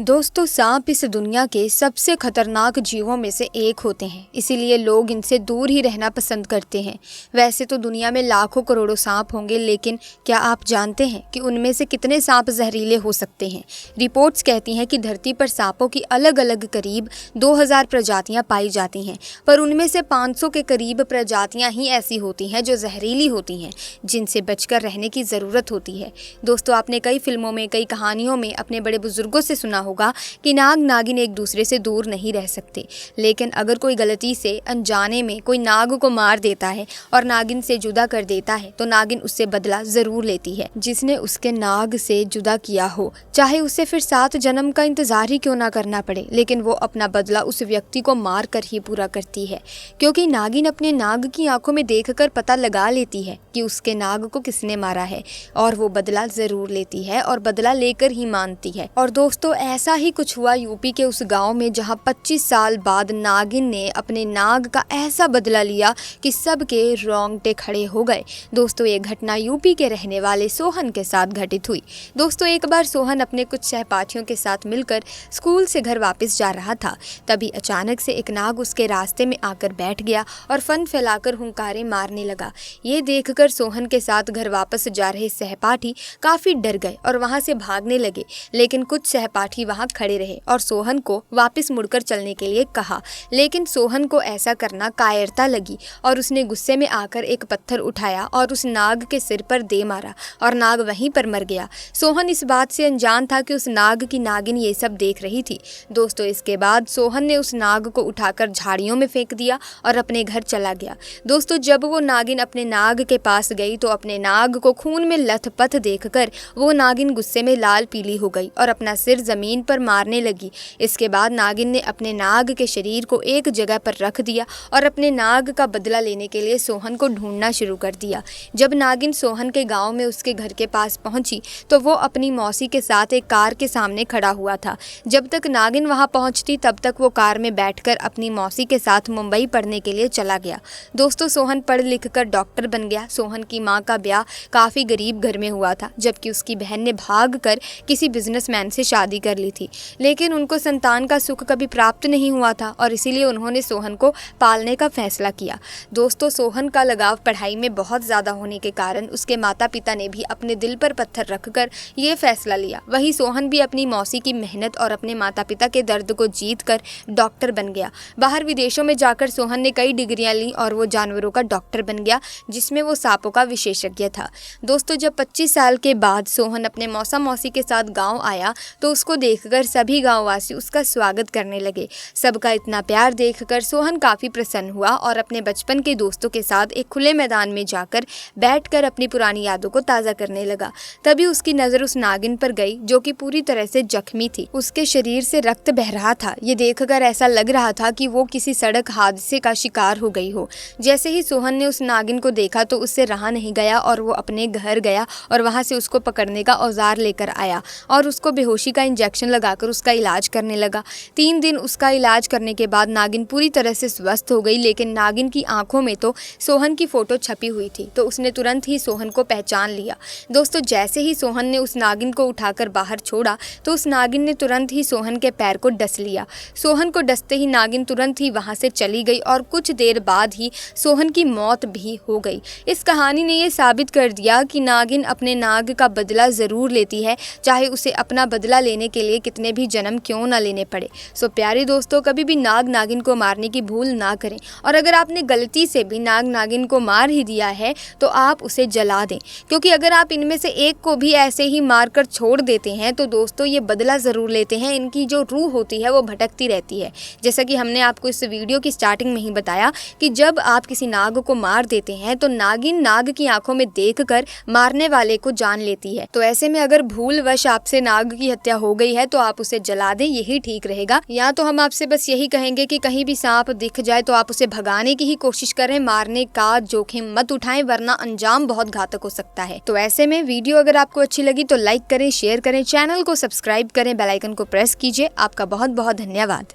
दोस्तों, सांप इस दुनिया के सबसे खतरनाक जीवों में से एक होते हैं, इसीलिए लोग इनसे दूर ही रहना पसंद करते हैं। वैसे तो दुनिया में लाखों करोड़ों सांप होंगे, लेकिन क्या आप जानते हैं कि उनमें से कितने सांप जहरीले हो सकते हैं? रिपोर्ट्स कहती हैं कि धरती पर सांपों की अलग अलग करीब 2000 प्रजातियां पाई जाती हैं, पर उनमें से 500 के करीब प्रजातियां ही ऐसी होती हैं जो जहरीली होती हैं, जिनसे बचकर रहने की ज़रूरत होती है। दोस्तों, आपने कई फिल्मों में, कई कहानियों में अपने बड़े बुजुर्गों से सुना होगा कि नाग नागिन एक दूसरे से दूर नहीं रह सकते, लेकिन अगर कोई गलती से अनजाने में कोई नाग को मार देता है और नागिन से जुदा कर देता है तो नागिन उससे बदला जरूर लेती है। जिसने उसके नाग से जुदा किया हो, चाहे उसे फिर 7 जन्म का इंतजार ही क्यों ना करना पड़े, लेकिन वो अपना बदला उस व्यक्ति को मार कर ही पूरा करती है, क्योंकि नागिन अपने नाग की आंखों में देखकर पता लगा लेती है कि उसके नाग को किसने मारा है, और वो बदला जरूर लेती है और बदला लेकर ही मानती है। और दोस्तों, ऐसा ही कुछ हुआ यूपी के उस गांव में, जहां 25 साल बाद नागिन ने अपने नाग का ऐसा बदला लिया कि सबके रोंगटे खड़े हो गए। दोस्तों, ये घटना यूपी के रहने वाले सोहन के साथ घटित हुई। दोस्तों, एक बार सोहन अपने कुछ सहपाठियों के साथ मिलकर स्कूल से घर वापस जा रहा था। तभी अचानक से एक नाग उसके रास्ते में आकर बैठ गया और फन फैलाकर हुंकारे मारने लगा। ये देखकर सोहन के साथ घर वापस जा रहे सहपाठी काफी डर गए और वहां से भागने लगे, लेकिन कुछ सहपाठी वहां खड़े रहे और सोहन को वापस मुड़कर चलने के लिए कहा। लेकिन सोहन को ऐसा करना कायरता लगी और उसने गुस्से में आकर एक पत्थर उठाया और उस नाग के सिर पर दे मारा और नाग वहीं पर मर गया। सोहन इस बात से अनजान था कि उस नाग की नागिन ये सब देख रही थी। दोस्तों, इसके बाद सोहन ने उस नाग को उठाकर झाड़ियों में फेंक दिया और अपने घर चला गया। दोस्तों, जब वो नागिन अपने नाग के पास गई तो अपने नाग को खून में लथपथ देखकर वो नागिन गुस्से में लाल पीली हो गई और अपना सिर जमीन पर मारने लगी। इसके बाद नागिन ने अपने नाग के शरीर को एक जगह पर रख दिया और अपने नाग का बदला लेने के लिए सोहन को ढूंढना शुरू कर दिया। जब नागिन सोहन के गांव में उसके घर के पास पहुंची तो वो अपनी मौसी के साथ एक कार के सामने खड़ा हुआ था। जब तक नागिन वहां पहुंचती तब तक वो कार में बैठकर अपनी मौसी के साथ मुंबई पढ़ने के लिए चला गया। दोस्तों, सोहन पढ़ लिख कर डॉक्टर बन गया। सोहन की माँ का ब्याह काफी गरीब घर में हुआ था, जबकि उसकी बहन ने भाग कर किसी बिजनेसमैन से शादी कर ली थी, लेकिन उनको संतान का सुख कभी प्राप्त नहीं हुआ था और इसीलिए उन्होंने सोहन को पालने का फैसला किया। दोस्तों, सोहन का लगाव पढ़ाई में बहुत ज़्यादा होने के कारण उसके माता पिता ने भी अपने दिल पर पत्थर रखकर ये फैसला लिया। वहीं सोहन भी अपनी मौसी की मेहनत और अपने माता पिता के दर्द को जीत कर डॉक्टर बन गया। बाहर विदेशों में जाकर सोहन ने कई डिग्रियां ली और वो जानवरों का डॉक्टर बन गया, जिसमें वो सांपों का विशेषज्ञ था। दोस्तों, जब 25 साल के बाद सोहन अपने मौसा मौसी के साथ गाँव आया तो उसको देखकर सभी गाँववासी उसका स्वागत करने लगे। सबका इतना प्यार देखकर सोहन काफ़ी प्रसन्न हुआ और अपने बचपन के दोस्तों के साथ एक खुले मैदान में जाकर बैठकर अपनी पुरानी यादों को ताज़ा करने लगा। तभी उसकी नज़र उस नागिन पर गई, जो कि पूरी तरह से जख्मी थी। उसके शरीर से रक्त बह रहा था। ये देखकर ऐसा लग रहा था कि वो किसी सड़क हादसे का शिकार हो गई हो। जैसे ही सोहन ने उस नागिन को देखा तो उससे रहा नहीं गया और वो अपने घर गया और वहाँ से उसको पकड़ने का औजार लेकर आया और उसको बेहोशी का इंजेक्शन लगाकर उसका इलाज करने लगा। 3 दिन उसका इलाज करने के बाद नागिन पूरी तरह से स्वस्थ हो गई, लेकिन नागिन की आंखों में तो सोहन की फोटो छपी हुई थी, तो उसने तुरंत ही सोहन को पहचान लिया। दोस्तों, जैसे ही सोहन ने उस नागिन को उठाकर बाहर छोड़ा तो उस नागिन ने तुरंत ही सोहन के पैर को डस लिया। सोहन को डसते ही नागिन तुरंत ही वहां से चली गई और कुछ देर बाद ही सोहन की मौत भी हो गई। इस कहानी ने यह साबित कर दिया कि नागिन अपने नाग का बदला जरूर लेती है, चाहे उसे अपना बदला लेने के लिए कितने भी जन्म क्यों ना लेने पड़े। सो प्यारे दोस्तों, कभी भी नाग नागिन को मारने की भूल ना करें, और अगर आपने गलती से भी नाग नागिन को मार ही दिया है तो आप उसे जला दें, क्योंकि अगर आप इनमें से एक को भी ऐसे ही मारकर छोड़ देते हैं तो दोस्तों ये बदला ज़रूर लेते हैं। इनकी जो रूह होती है वो भटकती रहती है। जैसा कि हमने आपको इस वीडियो की स्टार्टिंग में ही बताया कि जब आप किसी नाग को मार देते हैं तो नागिन नाग की आंखों में देखकर मारने वाले को जान लेती है। तो ऐसे में अगर भूलवश आपसे नाग की हत्या हो गई है तो आप उसे जला दें, यही ठीक रहेगा। या तो हम आपसे बस यही कहेंगे कि कहीं भी सांप दिख जाए तो आप उसे भगाने की ही कोशिश करें, मारने का जोखिम मत उठाएं, वरना अंजाम बहुत घातक हो सकता है। तो ऐसे में वीडियो अगर आपको अच्छी लगी तो लाइक करें, शेयर करें, चैनल को सब्सक्राइब करें, बेल आइकन को प्रेस कीजिए। आपका बहुत बहुत धन्यवाद।